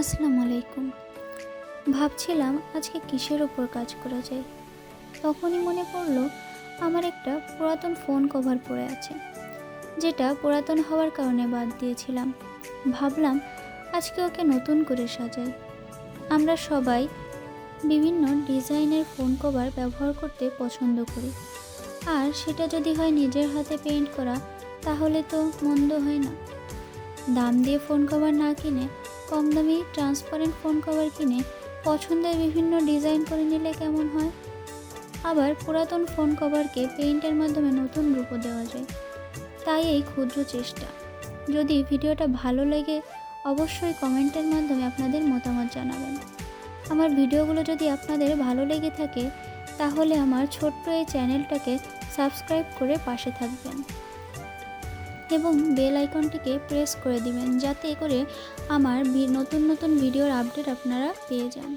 আসসালামু আলাইকুম। ভাবছিলাম আজকে কিসের ওপর কাজ করা যায়। তখনই মনে পড়ল আমার একটা পুরাতন ফোন কভার পড়ে আছে, যেটা পুরাতন হওয়ার কারণে বাদ দিয়েছিলাম। ভাবলাম আজকে ওকে নতুন করে সাজাই। আমরা সবাই বিভিন্ন ডিজাইনের ফোন কভার ব্যবহার করতে পছন্দ করি, আর সেটা যদি হয় নিজের হাতে পেইন্ট করা, তাহলে তো মন্দ হয় না। দাম দিয়ে ফোন কভার না কিনে কম দামি ট্রান্সপারেন্ট ফোন কভার কিনে পছন্দের বিভিন্ন ডিজাইন করে নিলে কেমন হয়? আবার পুরাতন ফোন কভারকে পেইন্টের মাধ্যমে নতুন রূপও দেওয়া যায়। তাই এই ক্ষুদ্র চেষ্টা। যদি ভিডিওটা ভালো লাগে, অবশ্যই কমেন্টের মাধ্যমে আপনাদের মতামত জানাবেন। আমার ভিডিওগুলো যদি আপনাদের ভালো লেগে থাকে, তাহলে আমার ছোট্ট এই চ্যানেলটাকে সাবস্ক্রাইব করে পাশে থাকবেন এবং বেল আইকনটিকে প্রেস করে দিবেন, যাতে করে আমার নতুন নতুন ভিডিওর আপডেট আপনারা পেয়ে যান।